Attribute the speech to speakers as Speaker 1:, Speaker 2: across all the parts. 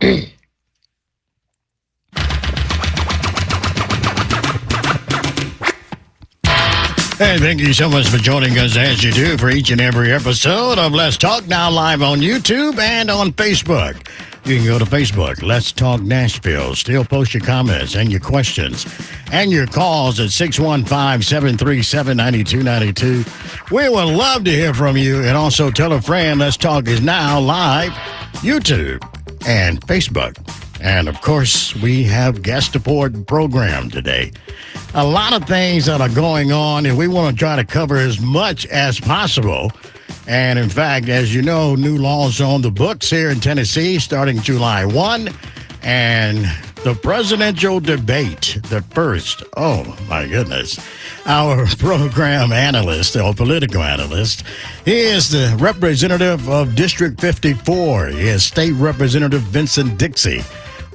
Speaker 1: Hey, thank you so much for joining us as you do for each and every episode of Let's Talk, now live on YouTube and on Facebook. You can go to Facebook, Let's Talk Nashville. Still post your comments and your questions and your calls at 615-737-9292. We would love to hear from you. And also tell a friend, Let's Talk is now live, YouTube and Facebook. And, of course, we have guest support program today. A lot of things that are going on, and we want to try to cover as much as possible. And, in fact, as you know, new laws are on the books here in Tennessee starting July 1. And the presidential debate, the first, oh, my goodness. Our program analyst, or political analyst, he is the representative of District 54. He is State Representative Vincent Dixie.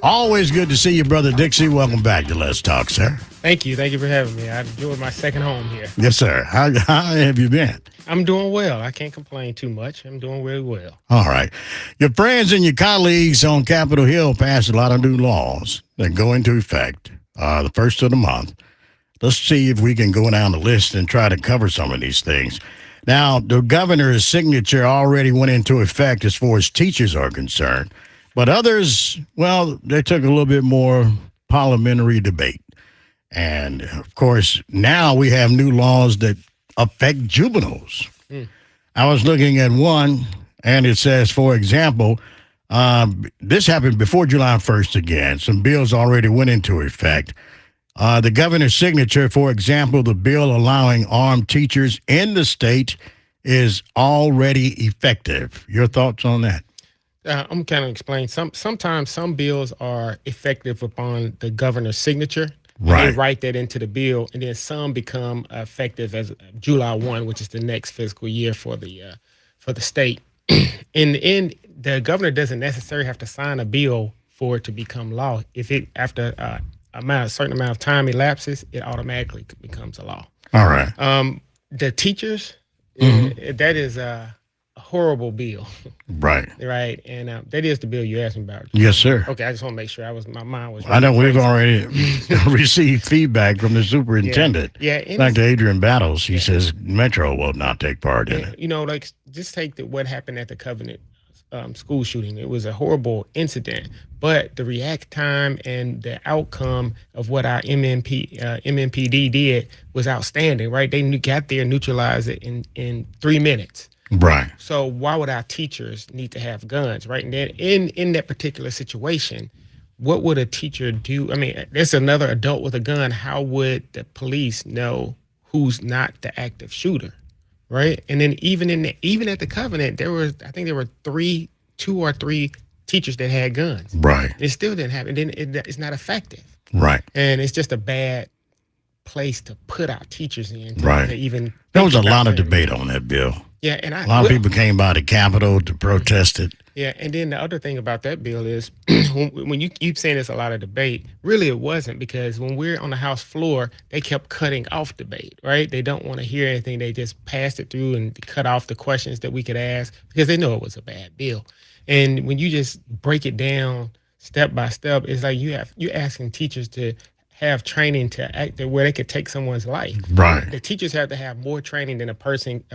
Speaker 1: Always good to see you, Brother Dixie. Welcome back to Let's Talk, sir.
Speaker 2: Thank you. Thank you for having me. I enjoyed my second home here.
Speaker 1: Yes, sir. How have you been?
Speaker 2: I'm doing well. I can't complain too much. I'm doing really well.
Speaker 1: All right. Your friends and your colleagues on Capitol Hill passed a lot of new laws that go into effect the first of the month. Let's see if we can go down the list and try to cover some of these things. Now, the governor's signature already went into effect as far as teachers are concerned. But others, well, they took a little bit more parliamentary debate. And, of course, now we have new laws that affect juveniles. I was looking at one, and it says, for example, this happened before July 1st again. Some bills already went into effect. The governor's signature, for example, the bill allowing armed teachers in the state is already effective. Your thoughts on that?
Speaker 2: I'm kind of explain. Sometimes some bills are effective upon the governor's signature.
Speaker 1: Right.
Speaker 2: They write that into the bill, and then some become effective as July 1, which is the next fiscal year for the state. In the end, the governor doesn't necessarily have to sign a bill for it to become law. If it after a certain amount of time elapses, it automatically becomes a law.
Speaker 1: All right.
Speaker 2: The teachers, that is a horrible bill.
Speaker 1: Right.
Speaker 2: Right. And that is the bill you asked me about.
Speaker 1: Yes, sir.
Speaker 2: Okay, I just want to make sure my mind was right.
Speaker 1: I know we've already received feedback from the superintendent.
Speaker 2: Yeah.
Speaker 1: Dr. Adrian Battles, he says Metro will not take part in it.
Speaker 2: You know, like, just take what happened at the Covenant school shooting. It was a horrible incident, but the react time and the outcome of what our MMPD did was outstanding, right? They got there and neutralized it in 3 minutes.
Speaker 1: Right.
Speaker 2: So why would our teachers need to have guns, right? And then in that particular situation, what would a teacher do? I mean, there's another adult with a gun. How would the police know who's not the active shooter, right? And then even at the Covenant, there were 2 or 3 teachers that had guns.
Speaker 1: Right.
Speaker 2: It still didn't happen. Then it's not effective.
Speaker 1: Right.
Speaker 2: And it's just a bad place to put our teachers in.
Speaker 1: Right. There was a lot of debate on that bill.
Speaker 2: Yeah, and
Speaker 1: a lot of people came by the Capitol to protest it.
Speaker 2: Yeah, and then the other thing about that bill is when you keep saying there's a lot of debate, really it wasn't, because when we're on the House floor, they kept cutting off debate, right? They don't want to hear anything. They just passed it through and cut off the questions that we could ask because they know it was a bad bill. And when you just break it down step by step, it's like you're asking teachers to have training to act where they could take someone's life.
Speaker 1: Right.
Speaker 2: The teachers have to have more training than a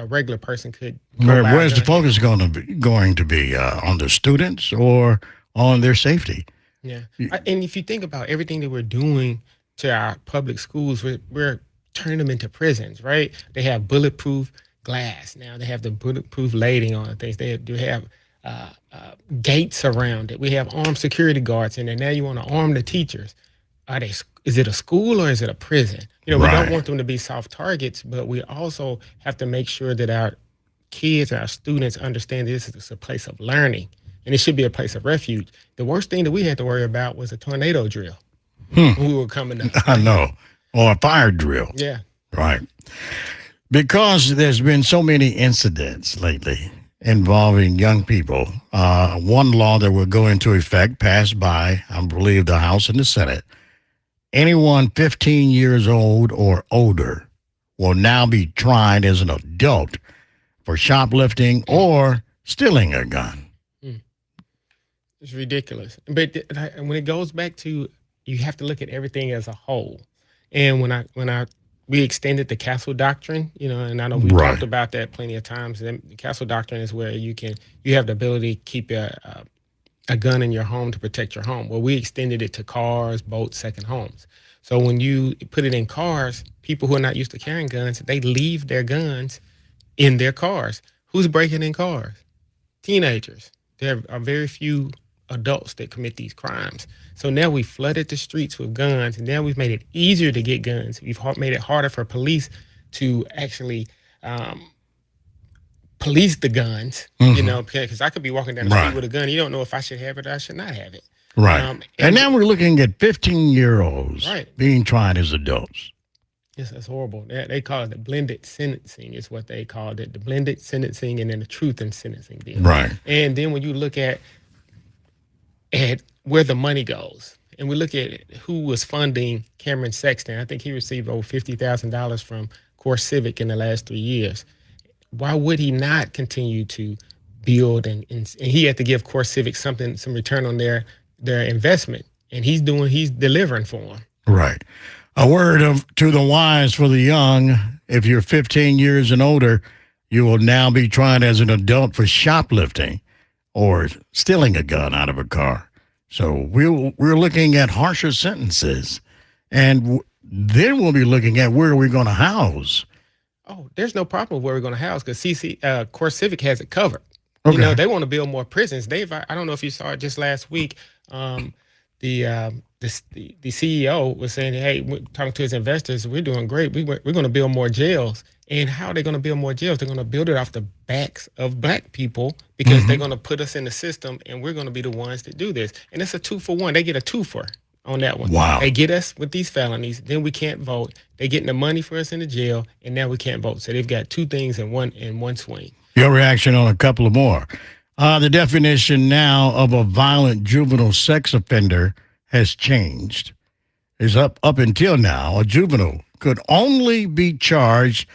Speaker 2: regular person could.
Speaker 1: Where's the focus going to be on the students or on their safety?
Speaker 2: Yeah. And if you think about everything that we're doing to our public schools, we're turning them into prisons, right? They have bulletproof glass now. They have the bulletproof lighting on things. They do have gates around it. We have armed security guards in there. Now you want to arm the teachers. Is it a school or is it a prison? You know, we don't want them to be soft targets, but we also have to make sure that our kids, our students understand this is a place of learning, and it should be a place of refuge. The worst thing that we had to worry about was a tornado drill when we were coming up.
Speaker 1: I know. Or a fire drill.
Speaker 2: Yeah.
Speaker 1: Right. Because there's been so many incidents lately involving young people. One law that will go into effect passed by, I believe, the House and the Senate. Anyone 15 years old or older will now be tried as an adult for shoplifting or stealing a gun.
Speaker 2: It's ridiculous. But when it goes back to, you have to look at everything as a whole. And when I we extended the castle doctrine, and I know we've talked
Speaker 1: Right.
Speaker 2: about that plenty of times. And the castle doctrine is where you have the ability to keep a gun in your home to protect your home. Well, we extended it to cars, boats, second homes. So when you put it in cars, people who are not used to carrying guns, they leave their guns in their cars. Who's breaking in cars? Teenagers. There are very few adults that commit these crimes. So now we flooded the streets with guns, and now we've made it easier to get guns. We've made it harder for police to actually um, police the guns.
Speaker 1: Hmm.
Speaker 2: Because I could be walking down the street
Speaker 1: Right.
Speaker 2: with a gun. You don't know if I should have it or I should not have it.
Speaker 1: Right. And
Speaker 2: And
Speaker 1: now we're looking at 15-year-olds
Speaker 2: right.
Speaker 1: being tried as adults.
Speaker 2: Yes, that's horrible. They call it the blended sentencing, is what they called it. The blended sentencing and then the truth in sentencing bill.
Speaker 1: Right.
Speaker 2: And then when you look at where the money goes, and we look at who was funding Cameron Sexton, I think he received over $50,000 from Core Civic in the last 3 years. Why would he not continue to build and he had to give Core Civic some return on their investment, and he's delivering for them.
Speaker 1: Right. A word to the wise for the young. If you're 15 years and older, you will now be tried as an adult for shoplifting or stealing a gun out of a car. So we're looking at harsher sentences. And then we'll be looking at where we're going to house.
Speaker 2: Oh, there's no problem with where we're going to house, because Core Civic has it covered.
Speaker 1: Okay.
Speaker 2: They want to build more prisons. I don't know if you saw it just last week. The CEO was saying, "Hey, we're talking to his investors, we're doing great. We're going to build more jails." And how are they going to build more jails? They're going to build it off the backs of black people, because they're going to put us in the system, and we're going to be the ones that do this. And it's a 2-for-1. They get a twofer on that one.
Speaker 1: Wow.
Speaker 2: They get us with these felonies, then we can't vote. They getting the money for us in the jail, and now we can't vote. So they've got two things in one swing.
Speaker 1: Your reaction on a couple of more. The definition now of a violent juvenile sex offender has changed. Is up until now, a juvenile could only be charged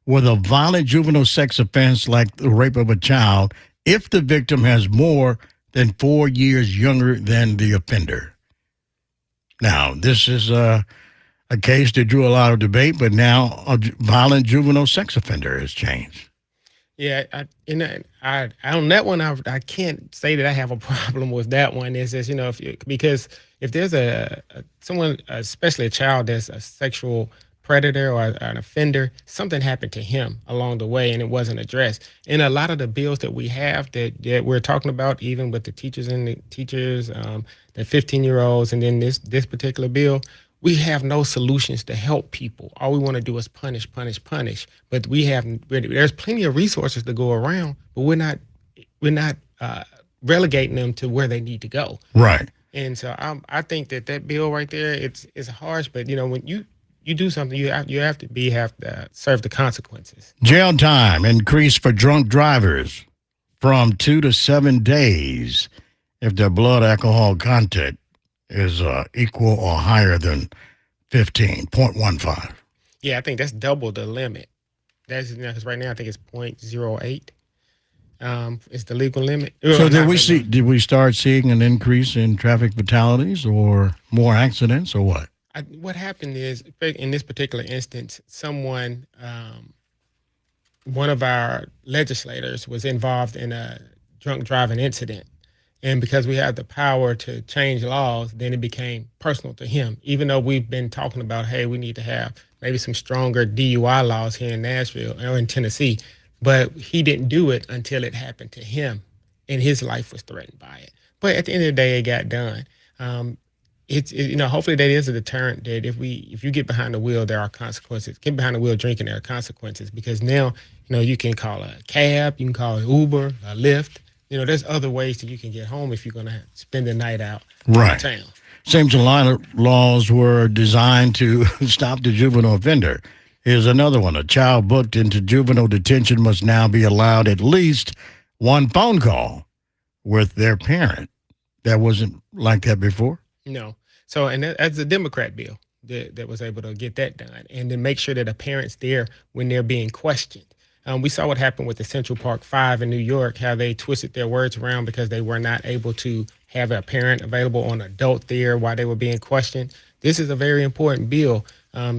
Speaker 1: with a violent juvenile sex offense like the rape of a child if the victim has more than 4 years younger than the offender. Now, this is a case that drew a lot of debate, but now a violent juvenile sex offender has changed.
Speaker 2: Yeah, I on that one, I can't say that I have a problem with that one. Is just, because if there's someone, especially a child, that's a sexual predator or an offender, something happened to him along the way and it wasn't addressed. And a lot of the bills that we have that we're talking about, even with the teachers, the 15-year-olds, and then this particular bill, we have no solutions to help people. All we want to do is punish, punish, punish. But there's plenty of resources to go around, but we're not relegating them to where they need to go.
Speaker 1: Right.
Speaker 2: And so I think that bill right there, it's harsh. But when you do something, you have to serve the consequences.
Speaker 1: Jail time increased for drunk drivers from 2 to 7 days if their blood alcohol content is equal or higher than 15.15.
Speaker 2: Yeah, I think that's double the limit. That's because right now I think it's 0.08. It's the legal limit.
Speaker 1: So did we start seeing an increase in traffic fatalities or more accidents or what?
Speaker 2: What happened is, in this particular instance, one of our legislators was involved in a drunk driving incident. And because we have the power to change laws, then it became personal to him. Even though we've been talking about, hey, we need to have maybe some stronger DUI laws here in Nashville or in Tennessee, but he didn't do it until it happened to him, and his life was threatened by it. But at the end of the day, it got done. Hopefully that is a deterrent, that if you get behind the wheel, there are consequences. Get behind the wheel drinking, there are consequences, because now, you can call a cab, you can call an Uber, a Lyft. There's other ways that you can get home if you're going to spend the night out downtown.
Speaker 1: Seems a lot of laws were designed to stop the juvenile offender. Here's another one. A child booked into juvenile detention must now be allowed at least one phone call with their parent. That wasn't like that before?
Speaker 2: No. So, and that's a Democrat bill that was able to get that done, and then make sure that a parent's there when they're being questioned. We saw what happened with the Central Park Five in New York, how they twisted their words around because they were not able to have a parent available on adult there while they were being questioned. This is a very important bill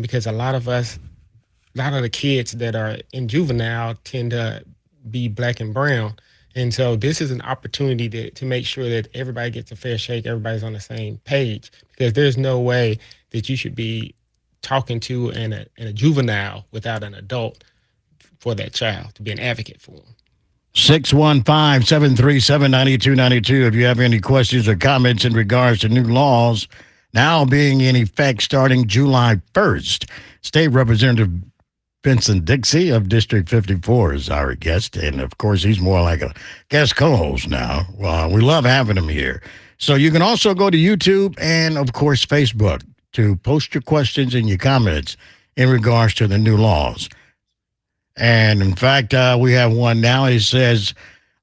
Speaker 2: because a lot of the kids that are in juvenile tend to be black and brown. And so this is an opportunity to make sure that everybody gets a fair shake, everybody's on the same page, because there's no way that you should be talking to a juvenile without an adult for that child to be an advocate for them.
Speaker 1: 615-737-9292. If you have any questions or comments in regards to new laws now being in effect starting July 1st, State Representative Vincent Dixie of District 54 is our guest. And, of course, he's more like a guest co-host now. We love having him here. So you can also go to YouTube and, of course, Facebook to post your questions and your comments in regards to the new laws. And, in fact, we have one now. He says,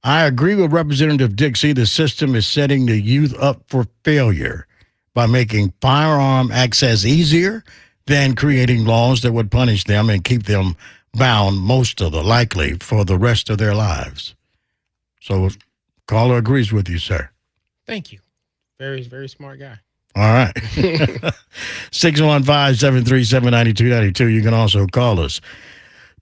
Speaker 1: I agree with Representative Dixie. The system is setting the youth up for failure by making firearm access easier than creating laws that would punish them and keep them bound most of the likely for the rest of their lives. So caller agrees with you, sir.
Speaker 2: Thank you. Very, very smart guy.
Speaker 1: All right. 615-737-9292. You can also call us.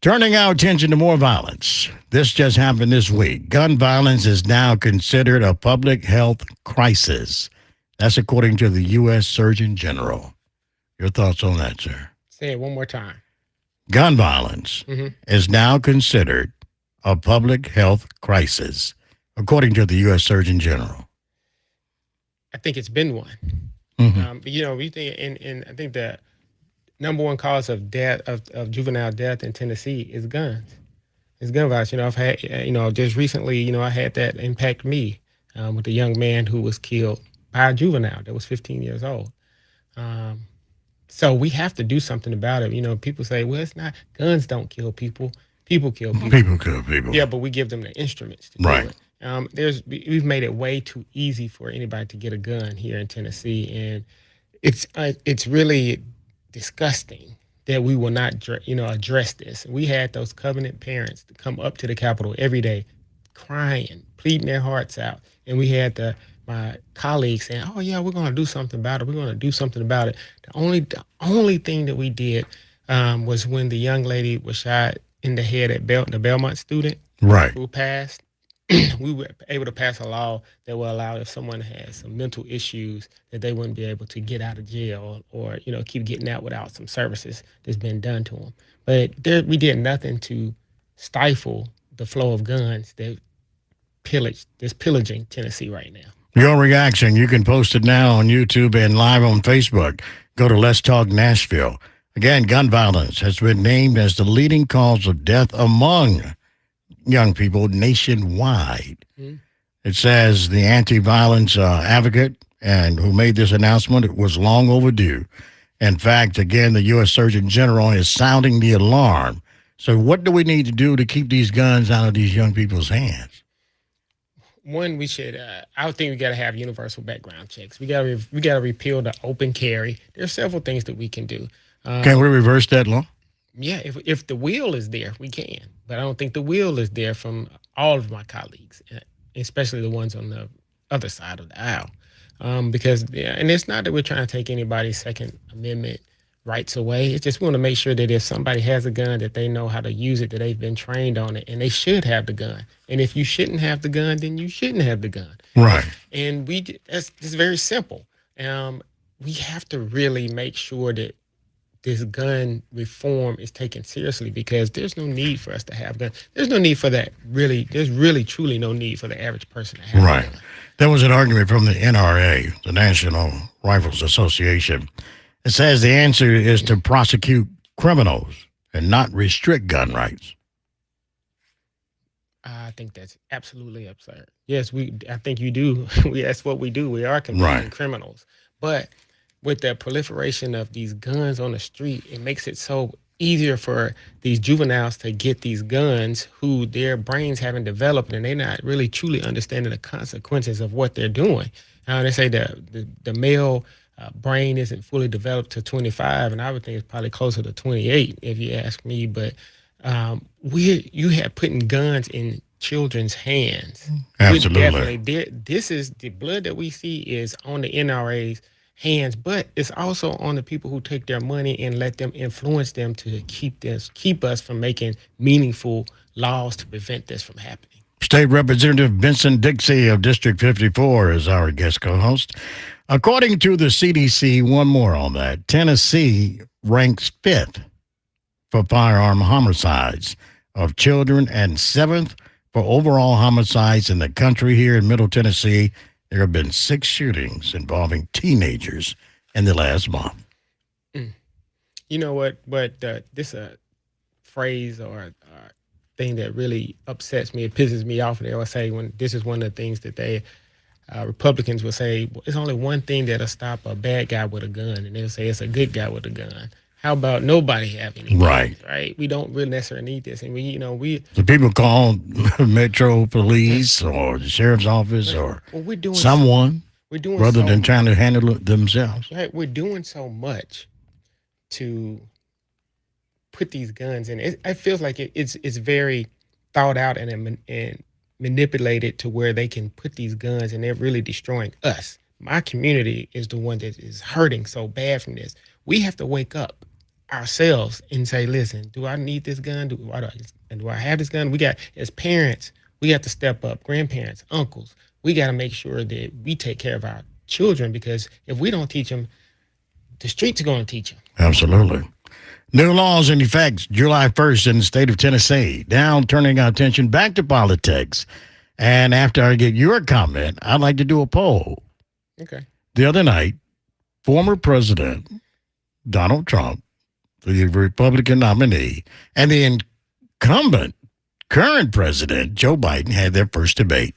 Speaker 1: Turning our attention to more violence. This just happened this week. Gun violence is now considered a public health crisis. That's according to the U.S. Surgeon General. Your thoughts on that, sir?
Speaker 2: Say it one more time.
Speaker 1: Gun violence is now considered a public health crisis, according to the U.S. Surgeon General.
Speaker 2: I think it's been one. We think, and I think the number one cause of death of juvenile death in Tennessee is guns. It's gun violence. I've had, just recently, I had that impact me with a young man who was killed by a juvenile that was 15 years old. So we have to do something about it. People say, well, it's not, guns don't kill people. People kill people.
Speaker 1: People kill people.
Speaker 2: Yeah, but we give them the instruments to do it. We've made it way too easy for anybody to get a gun here in Tennessee, and it's really disgusting that we will not address this. We had those covenant parents to come up to the Capitol every day, crying, pleading their hearts out, and we had my colleagues saying, "Oh yeah, we're going to do something about it. We're going to do something about it." The only thing that we did was when the young lady was shot in the head at the Belmont student, who passed. We were able to pass a law that will allow if someone has some mental issues that they wouldn't be able to get out of jail or keep getting out without some services that's been done to them. But we did nothing to stifle the flow of guns that's pillaging Tennessee right now.
Speaker 1: Your reaction, you can post it now on YouTube and live on Facebook. Go to Let's Talk Nashville. Again, gun violence has been named as the leading cause of death among young people nationwide. It says the anti-violence advocate and who made this announcement, it was long overdue. In fact, again, the U.S. Surgeon General is sounding the alarm. So what do we need to do to keep these guns out of these young people's hands?
Speaker 2: One, we should. I think we got to have universal background checks. We got to repeal the open carry. There's several things that we can do.
Speaker 1: Can we reverse that law?
Speaker 2: Yeah, if the will is there, we can. But I don't think the will is there from all of my colleagues, especially the ones on the other side of the aisle. And it's not that we're trying to take anybody's Second Amendment rights away. It's just we want to make sure that if somebody has a gun, that they know how to use it, that they've been trained on it, and they should have the gun. And if you shouldn't have the gun, then you shouldn't have the gun.
Speaker 1: Right.
Speaker 2: And it's very simple. We have to really make sure that this gun reform is taken seriously, because there's no need for us to have guns. There's no need for that. There's really, truly no need for the average person to have a gun.
Speaker 1: There was an argument from the NRA, the National Rifles Association. It says the answer is to prosecute criminals and not restrict gun rights.
Speaker 2: I think that's absolutely absurd. Yes, I think you do. That's what we do. We are convicting criminals. But with the proliferation of these guns on the street, it makes it so easier for these juveniles to get these guns who their brains haven't developed, and they're not really truly understanding the consequences of what they're doing. They say the male brain isn't fully developed to 25, and I would think it's probably closer to 28 if you ask me. But You have putting guns in children's hands.
Speaker 1: Absolutely.
Speaker 2: This is the blood that we see is on the NRA's hands, but it's also on the people who take their money and let them influence them to keep us from making meaningful laws to prevent this from happening.
Speaker 1: State Representative Vincent Dixie of District 54 is our guest co-host. According to the CDC, one more on that, Tennessee ranks 5th for firearm homicides of children and 7th for overall homicides in the country. Here in Middle Tennessee, there have been 6 shootings involving teenagers in the last month.
Speaker 2: You know what? But this phrase or thing that really upsets me, it pisses me off. They always say when this is one of the things that they Republicans will say, well, it's only one thing that'll stop a bad guy with a gun, and they'll say it's a good guy with a gun. How about nobody having any guns, right? We don't really necessarily need this, and
Speaker 1: the people call Metro Police or the sheriff's office or
Speaker 2: we're doing
Speaker 1: someone rather than trying to handle it themselves.
Speaker 2: Right, we're doing so much to put these guns in. It feels like it's very thought out and manipulated to where they can put these guns and they're really destroying us. My community is the one that is hurting so bad from this. We have to wake up ourselves and say, listen, do I need this gun? Do I have this gun? As parents, we have to step up. Grandparents, uncles, we got to make sure that we take care of our children, because if we don't teach them, the streets are going to teach them.
Speaker 1: Absolutely. New laws in effect July 1st in the state of Tennessee. Now turning our attention back to politics. And after I get your comment, I'd like to do a poll.
Speaker 2: Okay.
Speaker 1: The other night, former President Donald Trump, the Republican nominee, and the incumbent current president, Joe Biden, had their first debate.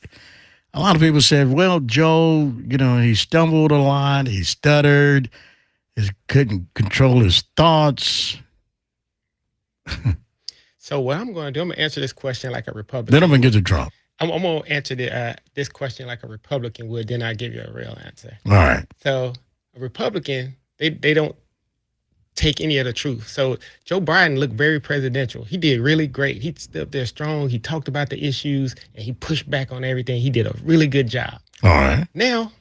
Speaker 1: A lot of people said, well, Joe, he stumbled a lot. He stuttered. He couldn't control his thoughts.
Speaker 2: So what I'm going to do, I'm going to answer this question like a Republican.
Speaker 1: Then I'm going to get to Trump.
Speaker 2: I'm going to answer this question like a Republican would, then I'll give you a real answer.
Speaker 1: All right.
Speaker 2: So a Republican, they don't take any of the truth. So Joe Biden looked very presidential. He did really great. He stood up there strong. He talked about the issues, and he pushed back on everything. He did a really good job.
Speaker 1: All right.
Speaker 2: Now,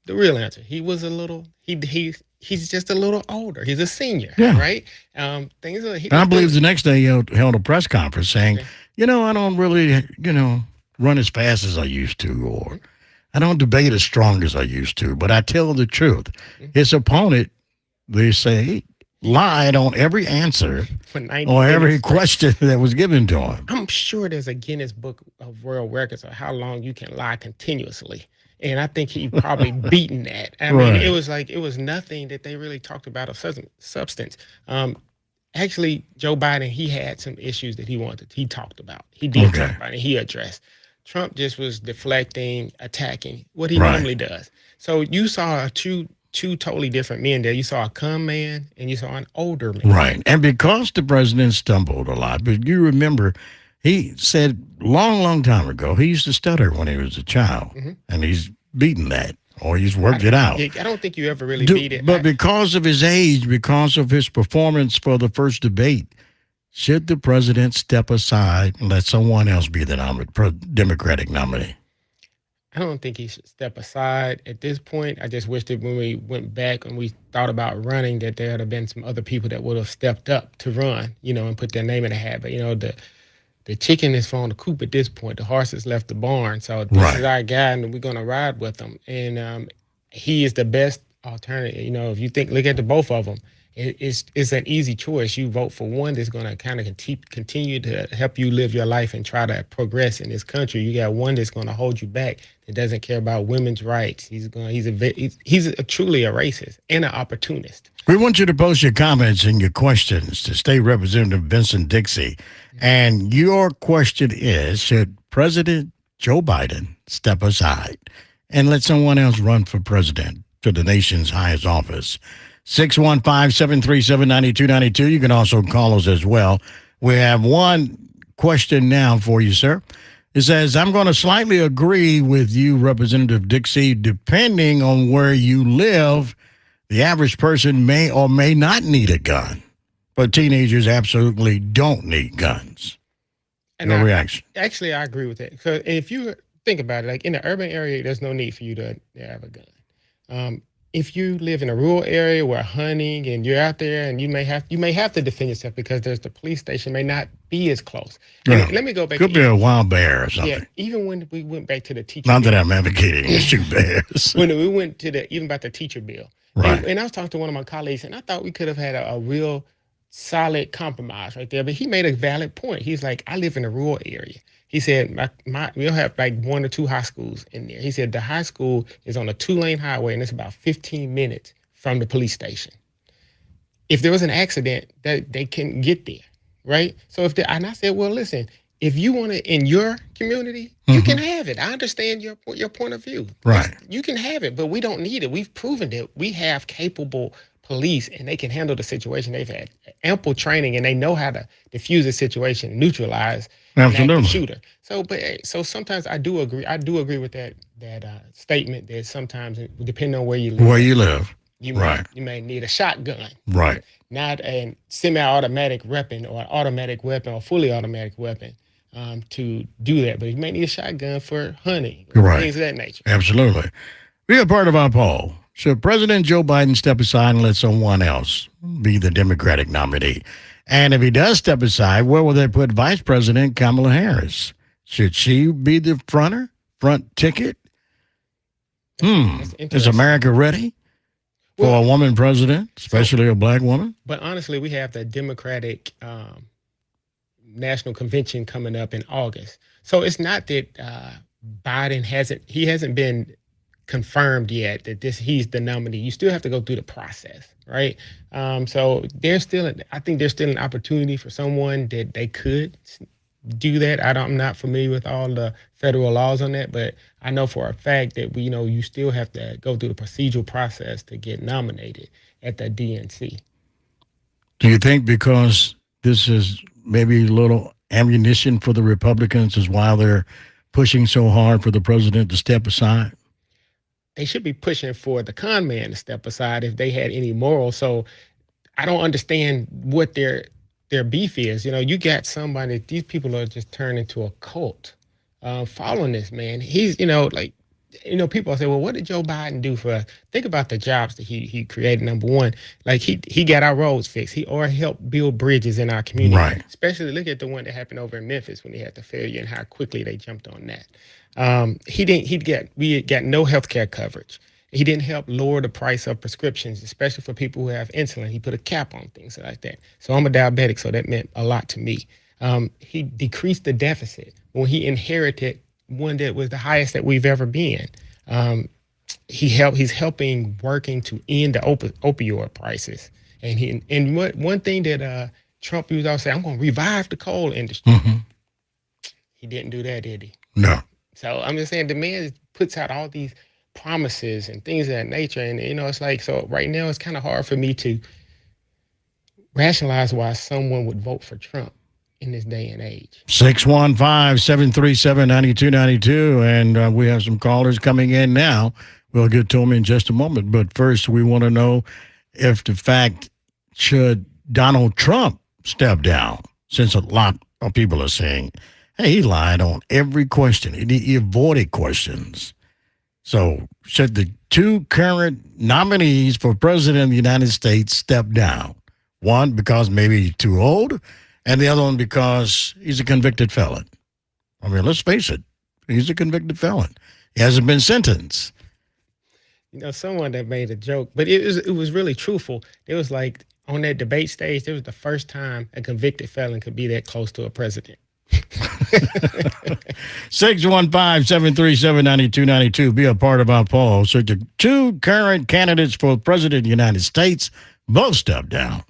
Speaker 2: the real answer, he was a little, he's just a little older. He's a senior, right? I
Speaker 1: believe the next day he held a press conference saying, I don't really, run as fast as I used to, or I don't debate as strong as I used to, but I tell the truth. His opponent, they say, lied on every answer or every question that was given to him.
Speaker 2: I'm sure there's a Guinness Book of World Records of how long you can lie continuously. And I think he probably beaten that. I mean, it was nothing that they really talked about of substance. Actually, Joe Biden, he had some issues that he talked about. He did talk about it. He addressed. Trump just was deflecting, attacking, what he normally does. So you saw two totally different men there. You saw a calm man and you saw an older man.
Speaker 1: Right. And because the president stumbled a lot, but you remember, he said long time ago, he used to stutter when he was a child, and he's beaten that, or he's worked it out.
Speaker 2: I don't think you ever really beat it.
Speaker 1: But because of his age, because of his performance for the first debate, should the president step aside and let someone else be the Democratic nominee?
Speaker 2: I don't think he should step aside at this point. I just wish that when we went back and we thought about running, that there had been some other people that would have stepped up to run, and put their name in the hat. But, the chicken is from the coop at this point. The horse has left the barn. So this is our guy, and we're going to ride with him. And he is the best alternative. If you look at the both of them, it's an easy choice. You vote for one that's going to kind of continue to help you live your life and try to progress in this country. You got one that's going to hold you back, that doesn't care about women's rights. He's truly a racist and an opportunist.
Speaker 1: We want you to post your comments and your questions to State Representative Vincent Dixie. And your question is, should President Joe Biden step aside and let someone else run for president to the nation's highest office? 615-737-9292. You can also call us as well. We have one question now for you, sir. It says, I'm going to slightly agree with you, Representative Dixie. Depending on where you live, the average person may or may not need a gun. but teenagers absolutely don't need guns.
Speaker 2: And
Speaker 1: Your reaction?
Speaker 2: I agree with that. Because if you think about it, like in the urban area, there's no need for you to have a gun. If you live in a rural area where hunting and you're out there and you may have to defend yourself because there's the police station may not be as close. And
Speaker 1: Yeah.
Speaker 2: let me go back.
Speaker 1: Could be a wild bear or something.
Speaker 2: Yeah, even when we went back to the teacher
Speaker 1: Not
Speaker 2: bill,
Speaker 1: that I'm advocating to shoot bears.
Speaker 2: when we went to even about the teacher bill,
Speaker 1: Right.
Speaker 2: and I was talking to one of my colleagues, and I thought we could have had a real solid compromise right there. But he made a valid point. He's like, I live in a rural area. He said, we'll have like 1 or 2 high schools in there. He said the high school is on a 2-lane highway, and it's about 15 minutes from the police station. If there was an accident, they can get there, right? So and I said, well, listen, if you want it in your community, you can have it. I understand your point of view.
Speaker 1: Right.
Speaker 2: You can have it, but we don't need it. We've proven that we have capable police, and they can handle the situation. They've had ample training, and they know how to diffuse a situation, neutralize an active shooter. So sometimes I do agree. I do agree with that statement that sometimes, depending on where you live, you may need a shotgun,
Speaker 1: right?
Speaker 2: Not a semi-automatic weapon or an automatic weapon or fully automatic weapon to do that. But you may need a shotgun for hunting, things of that nature.
Speaker 1: Absolutely. Be a part of our poll. Should President Joe Biden step aside and let someone else be the Democratic nominee? And if he does step aside, where will they put Vice President Kamala Harris? Should she be the front ticket? Is America ready for a woman president, especially a black woman?
Speaker 2: But honestly, we have the Democratic National Convention coming up in August. So it's not that Biden hasn't been confirmed yet that he's the nominee. You still have to go through the process, right? So I think there's still an opportunity for someone that they could do that. I'm not familiar with all the federal laws on that, but I know for a fact that you still have to go through the procedural process to get nominated at the DNC.
Speaker 1: Do you think because this is maybe a little ammunition for the Republicans is why they're pushing so hard for the president to step aside?
Speaker 2: They should be pushing for the con man to step aside if they had any morals. So I don't understand what their beef is. You got somebody, these people are just turned into a cult following this man. He's, people say, well, what did Joe Biden do for us? Think about the jobs that he created. Number one, like he got our roads fixed. He helped build bridges in our community. Right. Especially look at the one that happened over in Memphis when he had the failure and how quickly they jumped on that. We got no health care coverage. He didn't help lower the price of prescriptions, especially for people who have insulin. He put a cap on things like that. So I'm a diabetic, so that meant a lot to me. He decreased the deficit when he inherited one that was the highest that we've ever been. He's working to end the opioid prices. And one thing that Trump used to say, I'm going to revive the coal industry. Mm-hmm. He didn't do that, did he?
Speaker 1: No.
Speaker 2: So I'm just saying the man puts out all these promises and things of that nature. And, it's like, so right now it's kind of hard for me to rationalize why someone would vote for Trump in this day and age.
Speaker 1: 615-737-9292. And we have some callers coming in now. We'll get to them in just a moment. But first, we want to know if the fact should Donald Trump step down, since a lot of people are saying, hey, he lied on every question. He avoided questions. So should the 2 current nominees for president of the United States step down? One, because maybe he's too old, and the other one because he's a convicted felon. I mean, let's face it. He's a convicted felon. He hasn't been sentenced.
Speaker 2: Someone that made a joke, but it was really truthful. It was like on that debate stage, it was the first time a convicted felon could be that close to a president.
Speaker 1: 615-737-9292. Be a part of our poll. So the 2 current candidates for president of the United States both stepped down.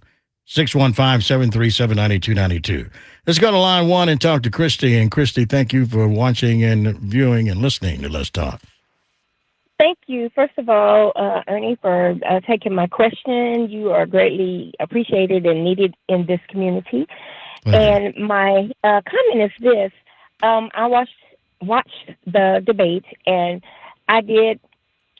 Speaker 1: 615-737-9292. Let's go to line 1 and talk to Christy. And Christy, thank you for watching and viewing and listening to Let's Talk.
Speaker 3: Thank you, first of all, Ernie, for taking my question. You are greatly appreciated and needed in this community. And my comment is this. I watched the debate, and I did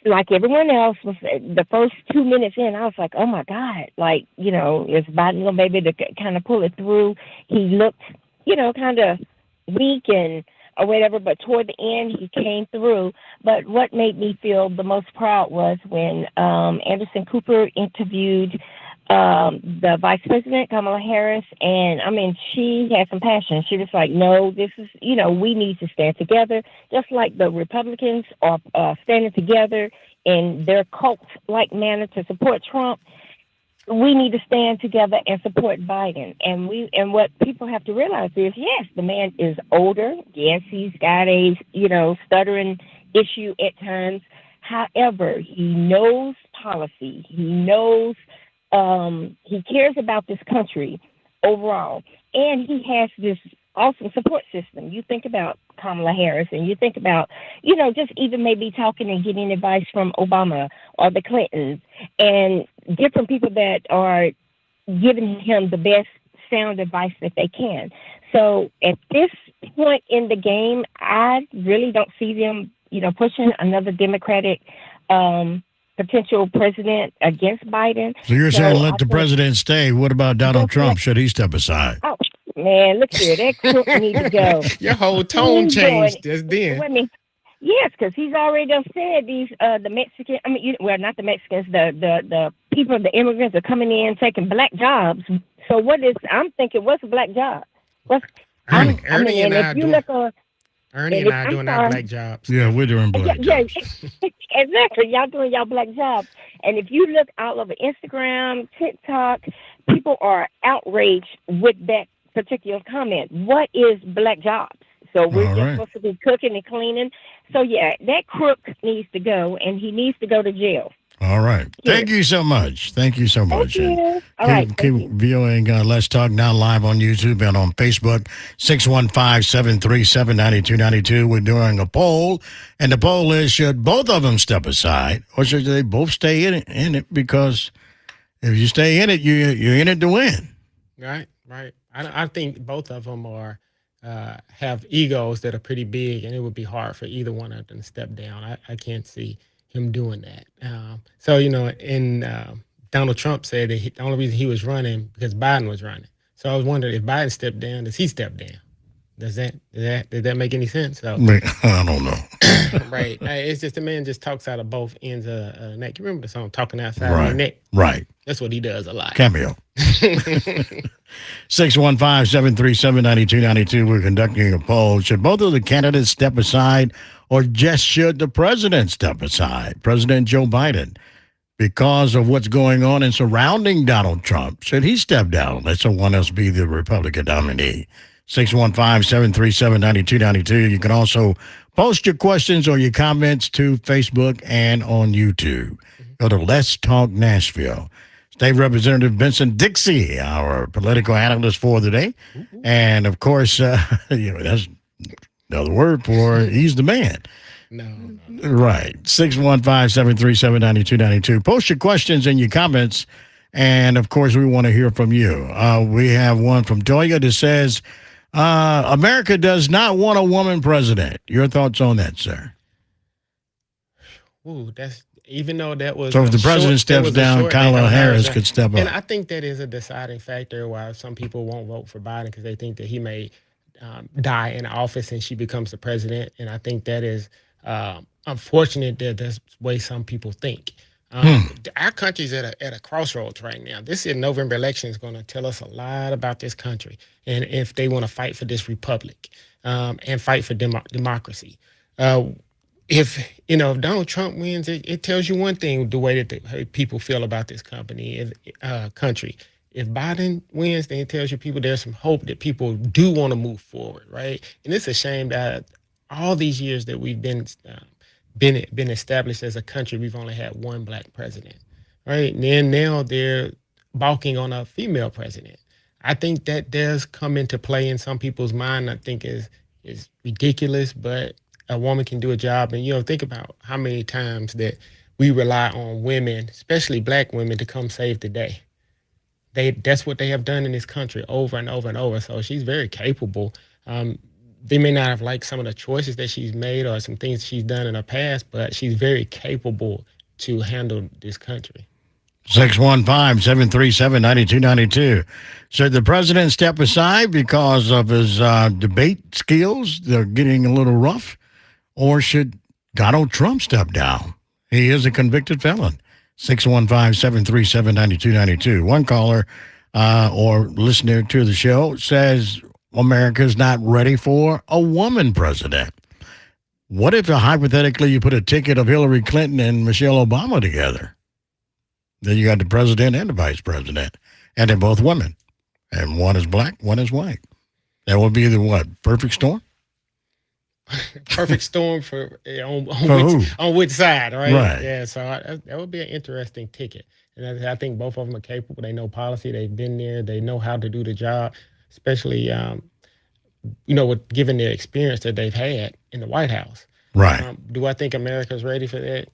Speaker 3: like everyone else, was the first 2 minutes in, I was like, oh my God, like, is Biden gonna be able to kind of pull it through? He looked, kind of weak and or whatever, but toward the end he came through. But what made me feel the most proud was when Anderson Cooper interviewed the vice president, Kamala Harris, and I mean, she had some passion. She was like, no, this is, we need to stand together, just like the Republicans are standing together in their cult-like manner to support Trump. We need to stand together and support Biden. And what people have to realize is, yes, the man is older. Yes, he's got a, stuttering issue at times. However, he knows policy. He knows he cares about this country overall, and he has this awesome support system. You think about Kamala Harris, and you think about, just even maybe talking and getting advice from Obama or the Clintons and different people that are giving him the best sound advice that they can. So at this point in the game, I really don't see them, pushing another Democratic potential president against Biden.
Speaker 1: So you're saying let the president stay. What about Donald Trump? Should he step aside?
Speaker 3: Oh, man, look here. That crook needs to go.
Speaker 2: Your whole tone changed just then.
Speaker 3: I mean, yes, because he's already done said these, the Mexican, not the Mexicans, the people, the immigrants are coming in taking black jobs. So I'm thinking, what's a black job?
Speaker 2: Ernie and I
Speaker 3: are
Speaker 2: doing our black jobs.
Speaker 1: Yeah, we're doing black jobs.
Speaker 3: Exactly. Y'all doing y'all black jobs. And if you look all over Instagram, TikTok, people are outraged with that particular comment. What is black jobs? So we're just supposed to be cooking and cleaning. So, yeah, that crook needs to go, and he needs to go to jail.
Speaker 1: All right. Thank you so much. Thank you so much.
Speaker 3: Thank you. All right.
Speaker 1: Keep viewing Let's Talk Now live on YouTube and on Facebook, 615-737-9292. We're doing a poll, and the poll is, should both of them step aside, or should they both stay in it? Because if you stay in it, you're in it to win.
Speaker 2: Right. I think both of them are have egos that are pretty big, and it would be hard for either one of them to step down. I can't see him doing that. Donald Trump said that the only reason he was running because Biden was running. So I was wondering, if Biden stepped down, does he step down? Did that make any sense? So
Speaker 1: I don't know.
Speaker 2: Right. It's just the man just talks out of both ends of the neck. You remember the song "Talking Outside of the Neck"?
Speaker 1: Right.
Speaker 2: That's what he does a lot.
Speaker 1: Cameo. 615-737-9292. We're conducting a poll. Should both of the candidates step aside, or just should the president step aside? President Joe Biden, because of what's going on and surrounding Donald Trump, should he step down? Let someone else be the Republican nominee. 615-737-9292. You can also post your questions or your comments to Facebook and on YouTube. Go to Let's Talk Nashville. State Representative Vincent Dixie, our political analyst for the day. And, of course, that's another word for he's the man.
Speaker 2: No.
Speaker 1: Right. 615-737-9292. Post your questions and your comments. And, of course, we want to hear from you. We have one from Toya that says, America does not want a woman president. Your thoughts on that, sir?
Speaker 2: Ooh, even though that was
Speaker 1: so if the president steps down, Kamala Harris could step up.
Speaker 2: And I think that is a deciding factor why some people won't vote for Biden, because they think that he may die in office and she becomes the president. And I think that is unfortunate that that's the way some people think. Our country's at a crossroads right now. This November election is going to tell us a lot about this country, and if they want to fight for this republic and fight for democracy. If Donald Trump wins, it tells you one thing: the way that people feel about this country. If Biden wins, then it tells you people there's some hope that people do want to move forward, right? And it's a shame that all these years that we've been established as a country, we've only had one black president, right? And then now they're balking on a female president. I think that does come into play in some people's mind. I think is ridiculous, but a woman can do a job. And think about how many times that we rely on women, especially black women, to come save the day. That's what they have done in this country over and over and over. So she's very capable. they may not have liked some of the choices that she's made or some things she's done in her past, but she's very capable to handle this country.
Speaker 1: 615-737-9292. Should the president step aside because of his debate skills? They're getting a little rough. Or should Donald Trump step down? He is a convicted felon. 615-737-9292. One caller or listener to the show says America's not ready for a woman president. What if hypothetically you put a ticket of Hillary Clinton and Michelle Obama together? Then you got the president and the vice president, and they're both women, and one is black, one is white. That would be the what? Perfect storm?
Speaker 2: Perfect storm for
Speaker 1: who?
Speaker 2: On which side, right?
Speaker 1: Right.
Speaker 2: Yeah, so that would be an interesting ticket. And I think both of them are capable. They know policy. They've been there. They know how to do the job, especially, with given the experience that they've had in the White House.
Speaker 1: Right.
Speaker 2: Do I think America's ready for that?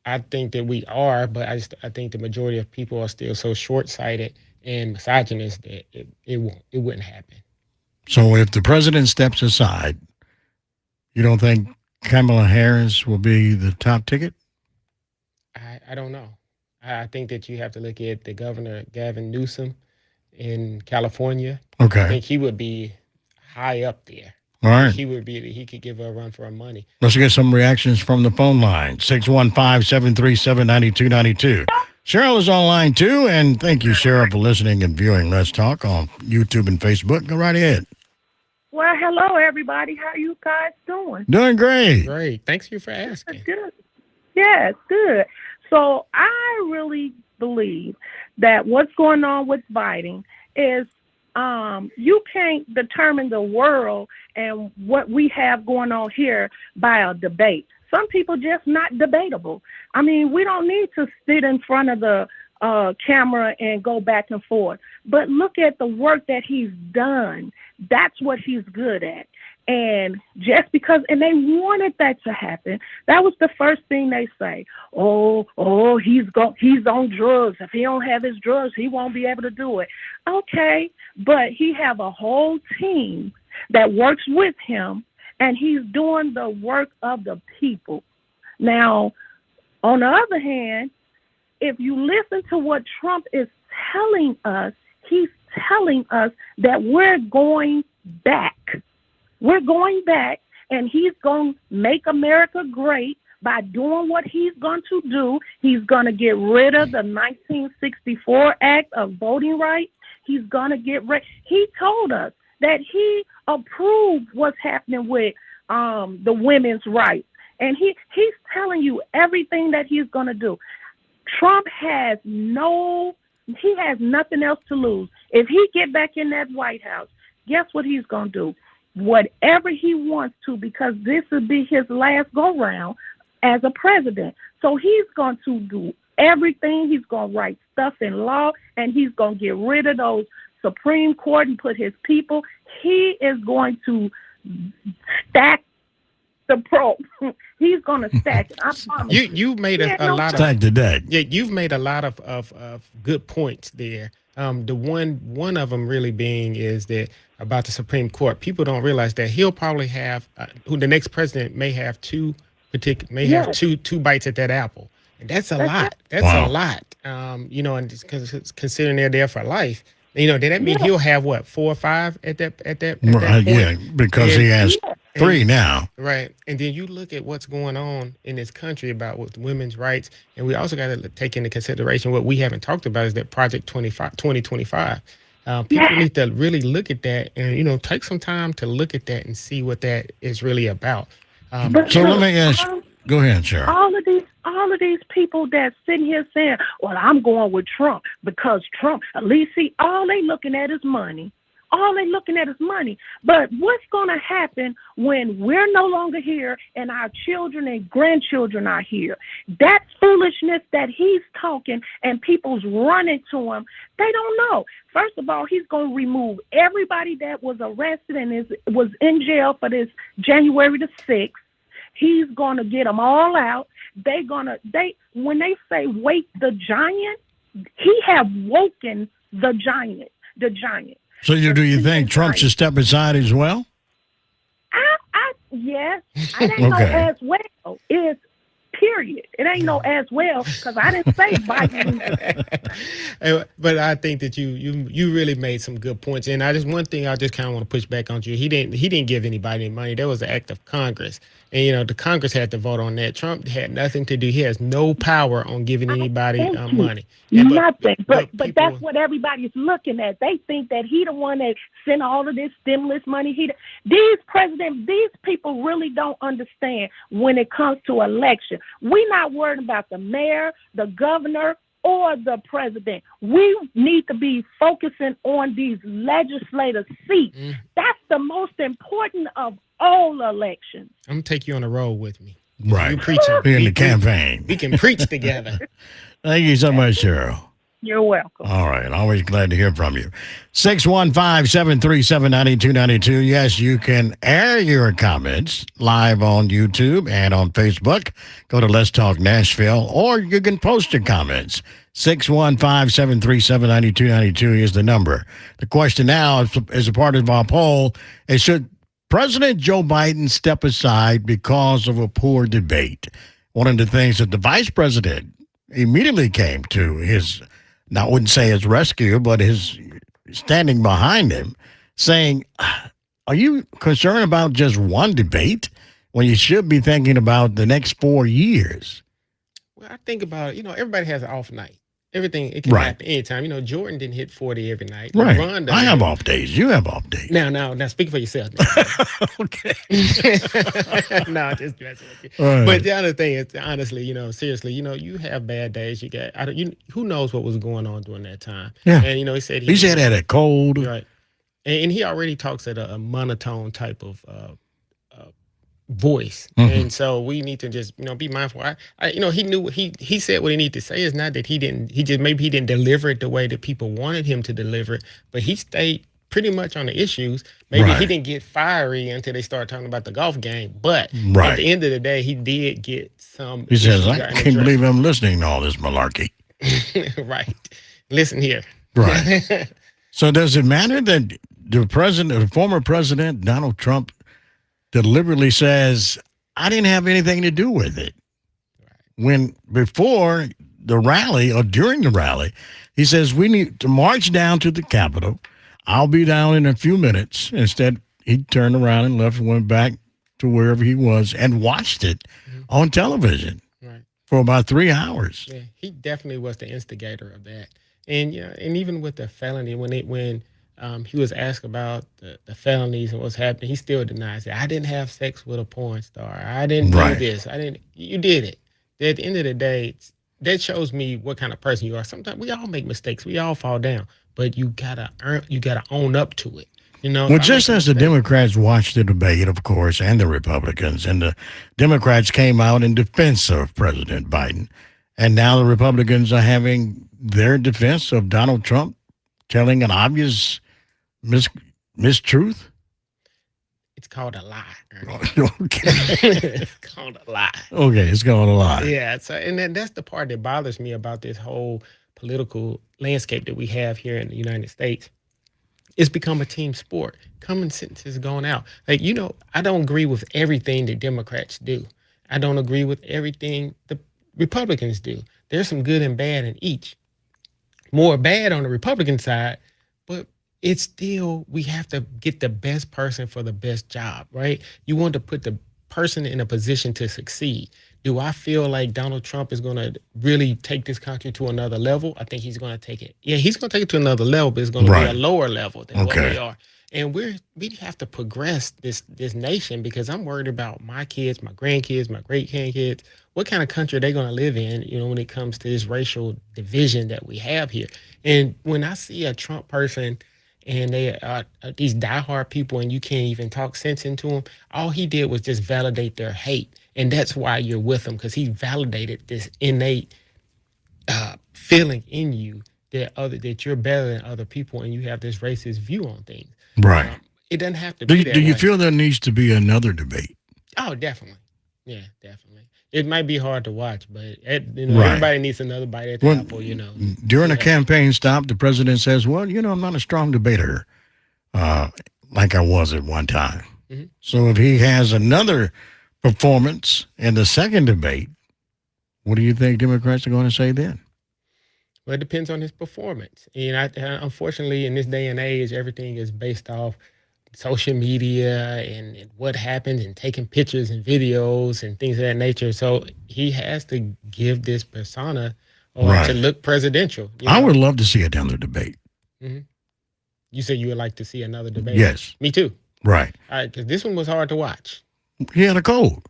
Speaker 2: I think that we are, but I think the majority of people are still so short-sighted and misogynist that it wouldn't happen.
Speaker 1: So if the president steps aside, you don't think Kamala Harris will be the top ticket?
Speaker 2: I don't know. I think that you have to look at the governor, Gavin Newsom, in California.
Speaker 1: Okay.
Speaker 2: I think he would be high up there.
Speaker 1: All right.
Speaker 2: He could give her a run for her money.
Speaker 1: Let's get some reactions from the phone line. 615-737-9292. Cheryl is online too, and thank you, Cheryl, for listening and viewing Let's Talk on YouTube and Facebook. Go right ahead.
Speaker 4: Well, hello, everybody. How you guys doing?
Speaker 1: Doing great.
Speaker 2: Great. Thanks you for asking.
Speaker 4: Good. Yes, good. So I really believe that what's going on with Biden is you can't determine the world and what we have going on here by a debate. Some people just not debatable. I mean, we don't need to sit in front of the camera and go back and forth. But look at the work that he's done. That's what he's good at. And just because, and they wanted that to happen. That was the first thing they say. Oh, he's on drugs. If he don't have his drugs, he won't be able to do it. Okay, but he have a whole team that works with him, and he's doing the work of the people. Now, on the other hand, if you listen to what Trump is telling us, he's telling us that we're going back. We're going back, and he's going to make America great by doing what he's going to do. He's going to get rid of the 1964 Act of Voting Rights. He's going to get rid. He told us that he approved what's happening with the women's rights. And he's telling you everything that he's going to do. Trump has nothing else to lose. If he get back in that White House, guess what he's going to do? Whatever he wants to, because this will be his last go-round as a president. So he's going to do everything. He's going to write stuff in law, and he's going to get rid of those Supreme Court and put his people. He is going to stack the pro. He's going to stack it. I promise.
Speaker 2: You've made a lot of
Speaker 1: stack the deck.
Speaker 2: Yeah, you've made a lot of good points there. The one of them really being is that about the Supreme Court. People don't realize that he'll probably have who the next president may have two bites at that apple, and that's a lot. That's a lot. And just considering they're there for life. Did that mean he'll have 4 or 5 at that point?
Speaker 1: Yeah, because he has 3 now.
Speaker 2: Right. And then you look at what's going on in this country about with women's rights, and we also got to take into consideration what we haven't talked about is that Project 2025. People need to really look at that and, take some time to look at that and see what that is really about.
Speaker 1: So let me ask you. Go ahead, Sharon.
Speaker 4: All of these people that's sitting here saying, well, I'm going with Trump because Trump, at least all they looking at is money. All they looking at is money. But what's going to happen when we're no longer here and our children and grandchildren are here? That foolishness that he's talking and people's running to him, they don't know. First of all, he's going to remove everybody that was arrested and was in jail for this January the 6th. He's going to get them all out. When they say wake the giant, he have woken the giant.
Speaker 1: So do you think Trump should step aside as well?
Speaker 4: Yes, it ain't no
Speaker 1: Okay.
Speaker 4: as well. It's period. It ain't no as well because I didn't say Biden.
Speaker 2: But I think that you really made some good points. And one thing I just kind of want to push back on you. He didn't give anybody any money. That was the act of Congress. And the Congress had to vote on that. Trump had nothing to do. He has no power on giving anybody
Speaker 4: Thank you.
Speaker 2: money.
Speaker 4: Nothing. But
Speaker 2: people,
Speaker 4: that's what everybody's looking at. They think that he the one that sent all of this stimulus money. These people really don't understand when it comes to election. We're not worried about the mayor, the governor, or the president. We need to be focusing on these legislative seats. That's the most important of all elections.
Speaker 2: I'm gonna take you on the road with me.
Speaker 1: Right.
Speaker 2: You preaching
Speaker 1: In the campaign.
Speaker 2: We can preach together.
Speaker 1: Thank you so much, Cheryl.
Speaker 4: You're welcome.
Speaker 1: All right. Always glad to hear from you. 615-737-9292. Yes, you can air your comments live on YouTube and on Facebook. Go to Let's Talk Nashville, or you can post your comments. 615-737-9292 is the number. The question now, as a part of our poll, is should President Joe Biden step aside because of a poor debate? One of the things that the vice president immediately came to his, I wouldn't say his rescue, but his standing behind him, saying, are you concerned about just one debate when you should be thinking about the next 4 years?
Speaker 2: Well, I think about it. Everybody has an off night. Everything, it can happen anytime. Jordan didn't hit 40 every night.
Speaker 1: Right.
Speaker 2: LeBron
Speaker 1: I have off days. You have off days.
Speaker 2: Now, speak for yourself.
Speaker 1: Okay.
Speaker 2: No, just messing with you.
Speaker 1: Right.
Speaker 2: But the other thing is, honestly, seriously, you have bad days. Who knows what was going on during that time?
Speaker 1: Yeah.
Speaker 2: And he said
Speaker 1: He said had a cold.
Speaker 2: Right. And he already talks at a monotone type of voice. And so we need to just be mindful. He knew he said what he needed to say. It's not that maybe he didn't deliver it the way that people wanted him to deliver it, but he stayed pretty much on the issues. Maybe he didn't get fiery until they started talking about the golf game, but at the end of the day, he did get some.
Speaker 1: He says, I can't believe I'm listening to all this malarkey.
Speaker 2: Right. Listen here.
Speaker 1: Right. So does it matter that the former president, Donald Trump, deliberately says, I didn't have anything to do with it? When before the rally or during the rally, he says, we need to march down to the Capitol. I'll be down in a few minutes. Instead, he turned around and left and went back to wherever he was and watched it on television for about 3 hours.
Speaker 2: Yeah, he definitely was the instigator of that. And and even with the felony, when he was asked about the felonies and what's happening, he still denies it. I didn't have sex with a porn star. I didn't do this. You did it. At the end of the day, that shows me what kind of person you are. Sometimes we all make mistakes. We all fall down, but you gotta own up to it.
Speaker 1: Well, just as the Democrats watched the debate, of course, and the Republicans, and the Democrats came out in defense of President Biden, and now the Republicans are having their defense of Donald Trump telling an obvious mistruth.
Speaker 2: It's called a lie.
Speaker 1: Okay.
Speaker 2: It's called a lie.
Speaker 1: Okay, it's called a lie.
Speaker 2: Yeah. So, and that's the part that bothers me about this whole political landscape that we have here in the United States. It's become a team sport. Common sense is going out. Like, I don't agree with everything that Democrats do. I don't agree with everything the Republicans do. There's some good and bad in each. More bad on the Republican side, but it's still, we have to get the best person for the best job, right? You want to put the person in a position to succeed. Do I feel like Donald Trump is going to really take this country to another level? I think he's going to take it. Yeah, he's going to take it to another level, but it's going to be a lower level than what we are. And we have to progress this nation, because I'm worried about my kids, my grandkids, my great-grandkids. What kind of country are they going to live in, when it comes to this racial division that we have here? And when I see a Trump person and they are these diehard people and you can't even talk sense into them, all he did was just validate their hate. And that's why you're with him, because he validated this innate feeling in you that you're better than other people and you have this racist view on things.
Speaker 1: Right.
Speaker 2: It doesn't have to be that
Speaker 1: Do you
Speaker 2: way.
Speaker 1: feel there needs to be another debate?
Speaker 2: Oh, definitely. Yeah, definitely. It might be hard to watch, but everybody needs another bite at the apple,
Speaker 1: During a campaign stop, the president says, well, I'm not a strong debater like I was at one time.
Speaker 2: Mhm.
Speaker 1: So if he has another performance in the second debate, what do you think Democrats are going to say then?
Speaker 2: Well, it depends on his performance. And unfortunately, in this day and age, everything is based off social media and what happens and taking pictures and videos and things of that nature. So he has to give this persona or to
Speaker 1: Right.
Speaker 2: look presidential.
Speaker 1: I would love to see another debate.
Speaker 2: Mhm. You said you would like to see another debate.
Speaker 1: Yes.
Speaker 2: Me too.
Speaker 1: Right.
Speaker 2: All right, because this one was hard to watch.
Speaker 1: He had a cold.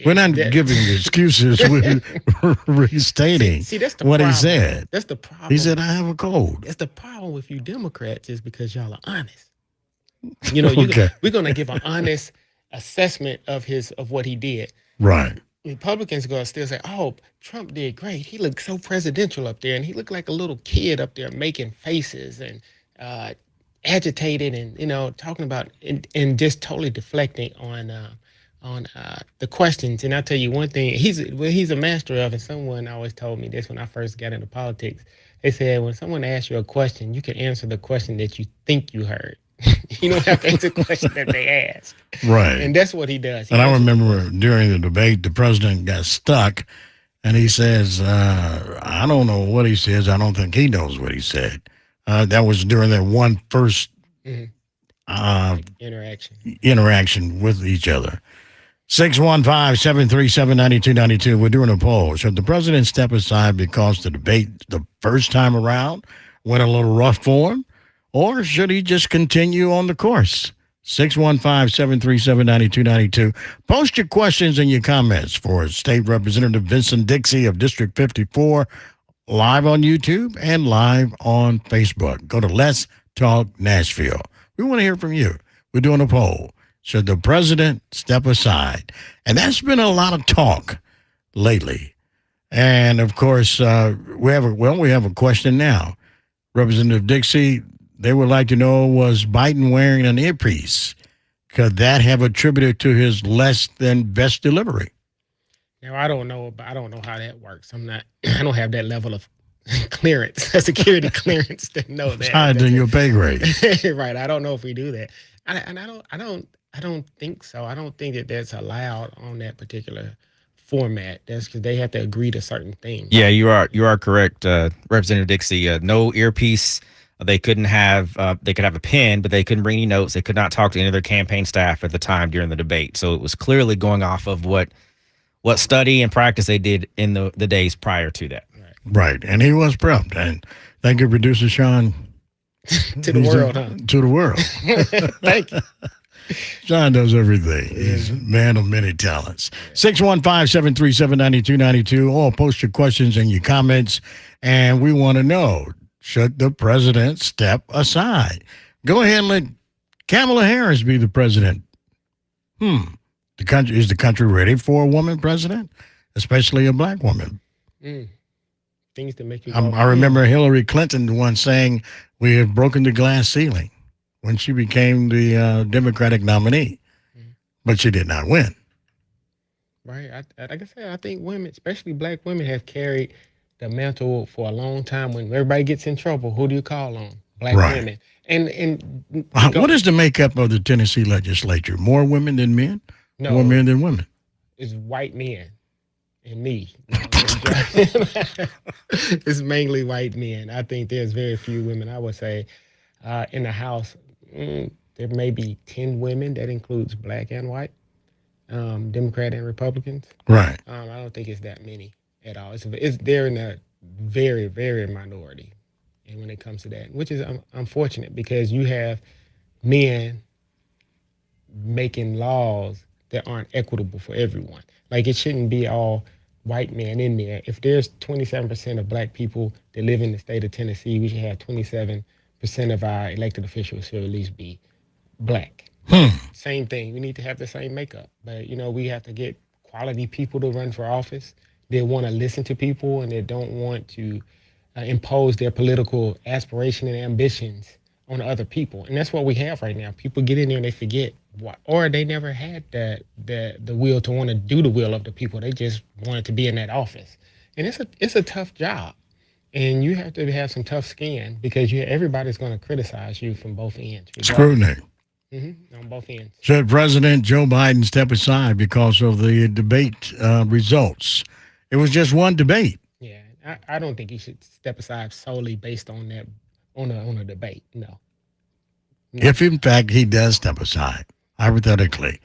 Speaker 1: We're not giving excuses. We're restating
Speaker 2: See, that's the
Speaker 1: what
Speaker 2: problem.
Speaker 1: he said.
Speaker 2: That's the problem.
Speaker 1: He said, I have a cold.
Speaker 2: That's the problem with you Democrats is because y'all are honest.
Speaker 1: Okay.
Speaker 2: We're going to give an honest assessment of what he did.
Speaker 1: Right.
Speaker 2: Republicans are going to still say, "Oh, Trump did great. He looked so presidential up there, and he looked like a little kid up there making faces and agitated, and talking about and just totally deflecting on the questions." And I'll tell you one thing: he's a master of, and someone always told me this when I first got into politics. They said when someone asks you a question, you can answer the question that you think you heard. You don't have to answer the question that they ask.
Speaker 1: Right.
Speaker 2: And that's what he does.
Speaker 1: And I remember during the debate, the president got stuck, and he says, I don't know what he says. I don't think he knows what he said. That was during their first interaction with each other. 615-737-9292. We're doing a poll. Should the president step aside because the debate the first time around went a little rough for him? Or should he just continue on the course? 615-737-9292. Post your questions and your comments for State Representative Vincent Dixie of District 54, live on YouTube and live on Facebook. Go to Let's Talk Nashville. We want to hear from you. We're doing a poll. Should the president step aside? And that's been a lot of talk lately. And, of course, we have a question now. Representative Dixie, they would like to know, was Biden wearing an earpiece? Could that have attributed to his less than best delivery?
Speaker 2: Now, I don't know how that works. I don't have that level of clearance, security clearance to know that.
Speaker 1: It's higher than your pay grade.
Speaker 2: Right. I don't know if we do that. I don't think so. I don't think that that's allowed on that particular format. That's because they have to agree to certain things.
Speaker 5: Yeah, you are correct, Representative Dixie. No earpiece. They couldn't have. They could have a pen, but they couldn't bring any notes. They could not talk to any of their campaign staff at the time during the debate. So it was clearly going off of what study and practice they did in the days prior to that.
Speaker 1: Right, and he was prepped. And thank you, producer Sean.
Speaker 2: To the world, huh?
Speaker 1: To the world.
Speaker 2: Thank you.
Speaker 1: Sean does everything. He's a man of many talents. 615-737-9292. Or post your questions and your comments. And we want to know, should the president step aside? Go ahead and let Kamala Harris be the president. Is the country ready for a woman president? Especially a black woman.
Speaker 2: Things that make you
Speaker 1: I remember Hillary Clinton once saying, we have broken the glass ceiling when she became the Democratic nominee. But she did not win.
Speaker 2: Right. Like I said, I think women, especially black women, have carried the mantle for a long time. When everybody gets in trouble, who do you call on? Black women. And
Speaker 1: what is the makeup of the Tennessee legislature? More women than men?
Speaker 2: No,
Speaker 1: more men than women?
Speaker 2: It's white men and me. It's mainly white men. I think there's very few women. I would say in the House, there may be 10 women. That includes black and white, Democrat and Republicans.
Speaker 1: Right.
Speaker 2: I don't think it's that many at all. They're in a very, very minority, and when it comes to that, which is unfortunate because you have men making laws that aren't equitable for everyone. Like it shouldn't be all white men in there. If there's 27% of black people that live in the state of Tennessee, we should have 27% of our elected officials should at least be black. Same thing. We need to have the same makeup. But, we have to get quality people to run for office. They want to listen to people and they don't want to impose their political aspiration and ambitions on other people. And that's what we have right now. People get in there and they forget or they never had the will to want to do the will of the people. They just wanted to be in that office. And it's a tough job. And you have to have some tough skin because everybody's going to criticize you from both ends.
Speaker 1: Scrutiny.
Speaker 2: On both ends.
Speaker 1: Should President Joe Biden step aside because of the debate results? It was just one debate.
Speaker 2: Yeah, I don't think he should step aside solely based on that on a debate. No.
Speaker 1: If in fact he does step aside, hypothetically,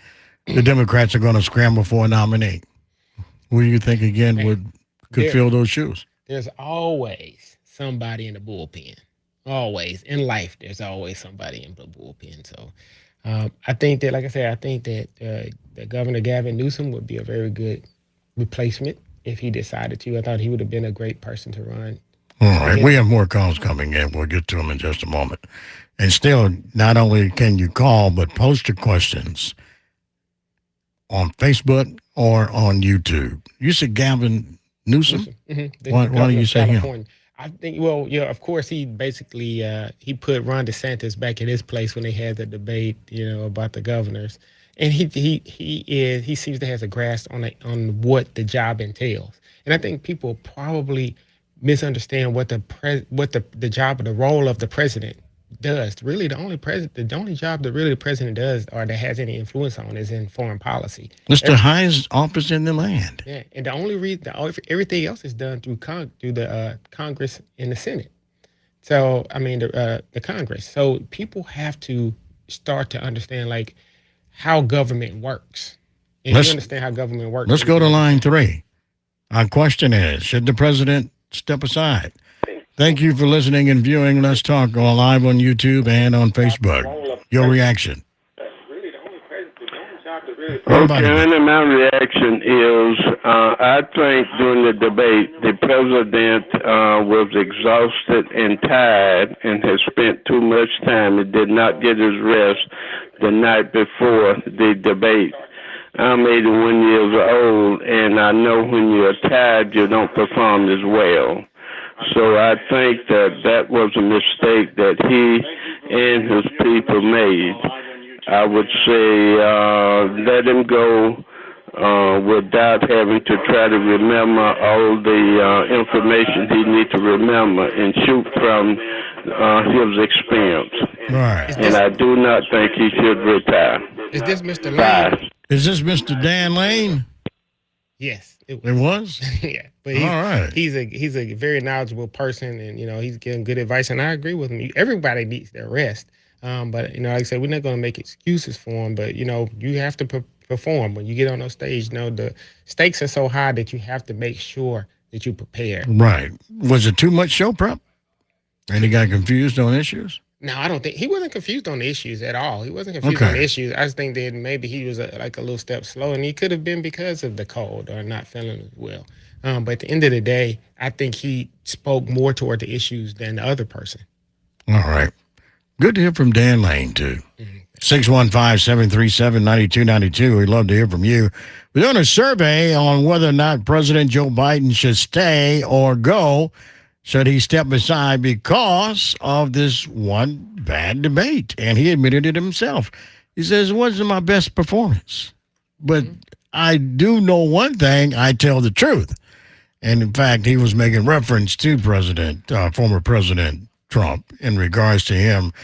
Speaker 1: the Democrats are going to scramble for a nominee. Who do you think again could fill those shoes?
Speaker 2: There's always somebody in the bullpen. Always in life, there's always somebody in the bullpen. So I think that, like I said, I think that Governor Gavin Newsom would be a very good replacement if he decided to. I thought he would have been a great person to run.
Speaker 1: All right, we have more calls coming in. We'll get to them in just a moment. And still, not only can you call, but post your questions on Facebook or on YouTube. You said Gavin Newsom?
Speaker 2: Mm-hmm.
Speaker 1: Why do you say him?
Speaker 2: I think, well, yeah, of course, he basically he put Ron DeSantis back in his place when they had the debate, about the governors, and he seems to have a grasp on what the job entails. And I think people probably misunderstand what the job or the role of the president does. Really, the only job that really the president does or that has any influence on is in foreign policy.
Speaker 1: It's the highest office in the land.
Speaker 2: Yeah, and the only reason everything else is done through the Congress and the Senate. So I mean the Congress. So people have to start to understand like how government works. And you understand how government works.
Speaker 1: Let's go to line 3. Our question is: should the president step aside? Thank you for listening and viewing. Let's Talk on live on YouTube and on Facebook. Your reaction.
Speaker 6: Okay, my reaction is I think during the debate, the president was exhausted and tired and has spent too much time. He did not get his rest the night before the debate. I'm 81 years old, and I know when you're tired, you don't perform as well. So I think that was a mistake that he and his people made. I would say let him go without having to try to remember all the information he needs to remember and shoot from his experience.
Speaker 1: Right.
Speaker 6: And I do not think he should retire.
Speaker 2: Is this Mr. Lane?
Speaker 1: Is this Mr. Dan Lane?
Speaker 2: Yes.
Speaker 1: It was?
Speaker 2: Yeah. But he's a very knowledgeable person, and he's giving good advice, and I agree with him. Everybody needs their rest. But like I said, we're not going to make excuses for him, but you have to perform when you get on those stage. The stakes are so high that you have to make sure that you prepare.
Speaker 1: Right. Was it too much show prep? And he got confused on issues?
Speaker 2: No, I don't think he wasn't confused on the issues at all. He wasn't confused on the issues. I just think that maybe he was a little step slow, and he could have been because of the cold or not feeling as well. But at the end of the day, I think he spoke more toward the issues than the other person.
Speaker 1: All right. Good to hear from Dan Lane, too. 615-737-9292. We'd love to hear from you. We're doing a survey on whether or not President Joe Biden should stay or go. Should he step aside because of this one bad debate? And he admitted it himself. He says, it wasn't my best performance. But I do know one thing, I tell the truth. And in fact, he was making reference to former President Trump in regards to him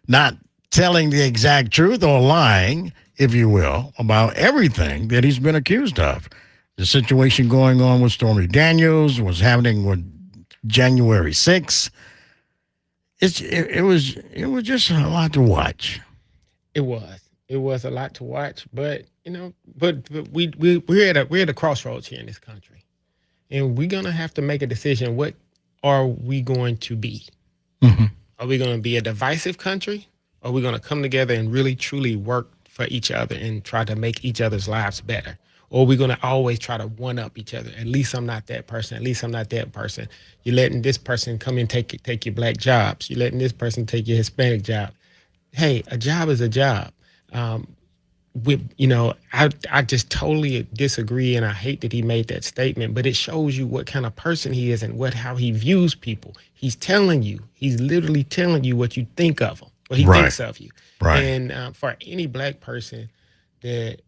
Speaker 1: not telling the exact truth or lying, if you will, about everything that he's been accused of. The situation going on with Stormy Daniels was happening with January 6th. It was just a lot to watch.
Speaker 2: It was a lot to watch, but we're at a crossroads here in this country, and we're gonna have to make a decision. What are we going to be?
Speaker 1: Mm-hmm.
Speaker 2: Are we going to be a divisive country? Or are we going to come together and really truly work for each other and try to make each other's lives better? Or are we going to always try to one-up each other? At least I'm not that person. At least I'm not that person. You're letting this person come and take your black jobs. You're letting this person take your Hispanic job. Hey, a job is a job. I just totally disagree, and I hate that he made that statement, but it shows you what kind of person he is and how he views people. He's literally telling you what you think of him, what he thinks of you.
Speaker 1: Right.
Speaker 2: And for any black person that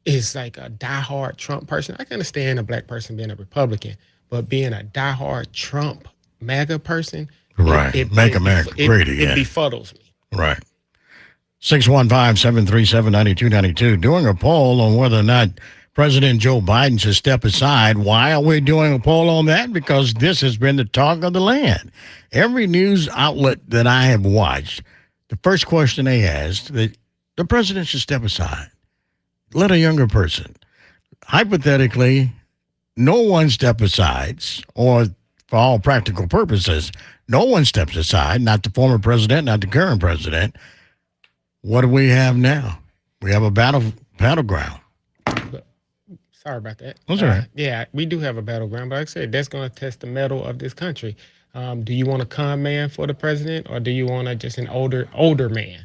Speaker 2: is like a diehard Trump person, I can understand a black person being a Republican, but being a diehard Trump MAGA person,
Speaker 1: right, Make America Great Again.
Speaker 2: It befuddles me.
Speaker 1: Right. 615-737-9292. Doing a poll on whether or not President Joe Biden should step aside. Why are we doing a poll on that? Because this has been the talk of the land. Every news outlet that I have watched, the first question they asked, that the president should step aside. Let a younger person. Hypothetically, no one step aside, or for all practical purposes, no one steps aside, not the former president, not the current president. What do we have now? We have a battleground.
Speaker 2: Sorry about that.
Speaker 1: That's all right.
Speaker 2: Yeah, we do have a battleground, but like I said, that's going to test the mettle of this country. Do you want a con man for the president, or do you want just an older man,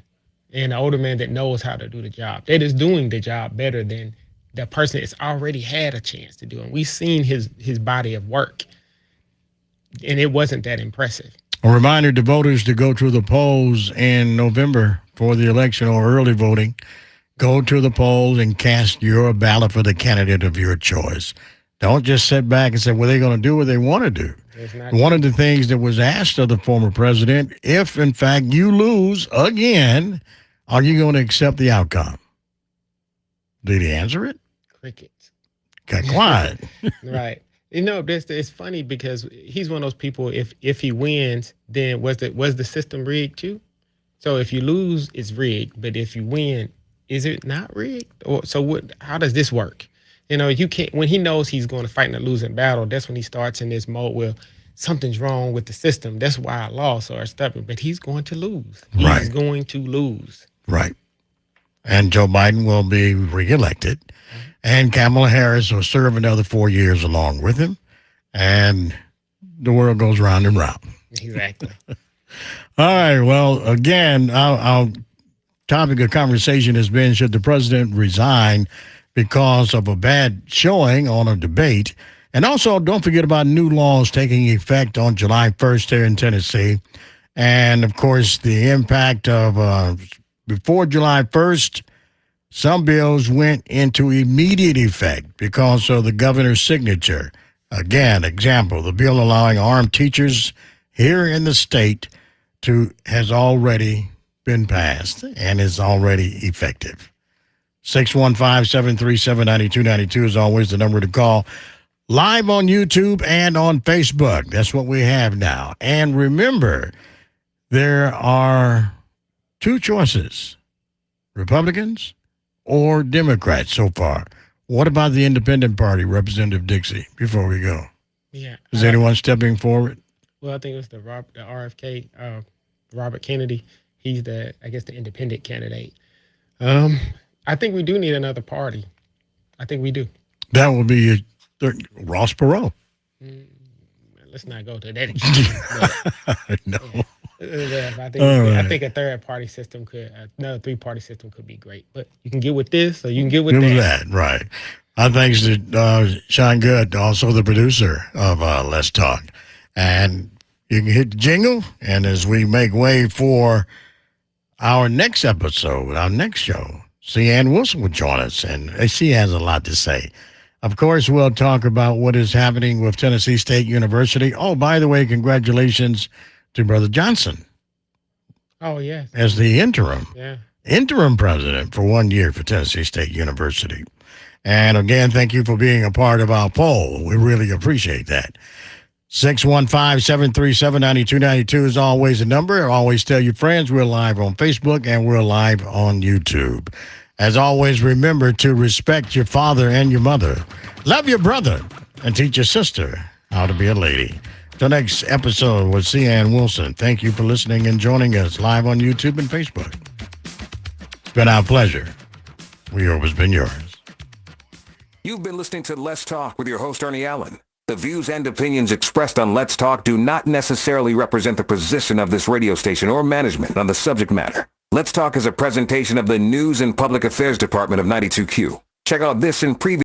Speaker 2: and an older man that knows how to do the job, that is doing the job better than the person that's already had a chance to do it? We've seen his body of work, and it wasn't that impressive.
Speaker 1: A reminder to voters to go to the polls in November for the election or early voting. Go to the polls and cast your ballot for the candidate of your choice. Don't just sit back and say, well, they're going to do what they want to do. One of the things that was asked of the former president, if in fact you lose again, are you going to accept the outcome? Did he answer it?
Speaker 2: Crickets.
Speaker 1: Got quiet.
Speaker 2: Right. You know, it's funny because he's one of those people, if he wins, then was the system rigged too? So if you lose, it's rigged. But if you win, is it not rigged? Or so how does this work? You know, you can't, when he knows he's going to fight in a losing battle, that's when he starts in this mode where something's wrong with the system. That's why I lost or stubborn. But he's going to lose. He's going to lose.
Speaker 1: Right. And Joe Biden will be reelected. And Kamala Harris will serve another 4 years along with him. And the world goes round and round.
Speaker 2: Exactly.
Speaker 1: All right. Well, again, our topic of conversation has been, should the president resign because of a bad showing on a debate? And also, don't forget about new laws taking effect on July 1st here in Tennessee. And, of course, the impact of before July 1st, some bills went into immediate effect because of the governor's signature. Again, example, the bill allowing armed teachers here in the state has already been passed and is already effective. 615-737-9292 is always the number to call. Live on YouTube and on Facebook. That's what we have now. And remember, there are two choices, Republicans or Democrats so far. What about the independent party, Representative Dixie, before we go?
Speaker 2: Yeah.
Speaker 1: Is anyone stepping forward?
Speaker 2: Well, I think it was the RFK, Robert Kennedy. He's the independent candidate. I think we do need another party. I think we do.
Speaker 1: That would be Ross Perot.
Speaker 2: Let's not go to that extreme.
Speaker 1: No.
Speaker 2: I think a third-party system another three-party system could be great. But you can get with this, or you can get with that.
Speaker 1: Right. Thanks to Sean Good, also the producer of Let's Talk. And you can hit the jingle, and as we make way for our next episode, our next show, Ann Wilson will join us, and she has a lot to say. Of course, we'll talk about what is happening with Tennessee State University. Oh, by the way, congratulations to Brother Johnson.
Speaker 2: Oh, yes.
Speaker 1: As the interim president for 1 year for Tennessee State University. And again, thank you for being a part of our poll. We really appreciate that. 615-737-9292 is always the number. Always tell your friends we're live on Facebook and we're live on YouTube. As always, remember to respect your father and your mother. Love your brother and teach your sister how to be a lady. Till next episode with Ann Wilson. Thank you for listening and joining us live on YouTube and Facebook. It's been our pleasure. We hope it's been yours.
Speaker 7: You've been listening to Let's Talk with your host, Ernie Allen. The views and opinions expressed on Let's Talk do not necessarily represent the position of this radio station or management on the subject matter. Let's Talk is a presentation of the News and Public Affairs Department of 92Q. Check out this and previous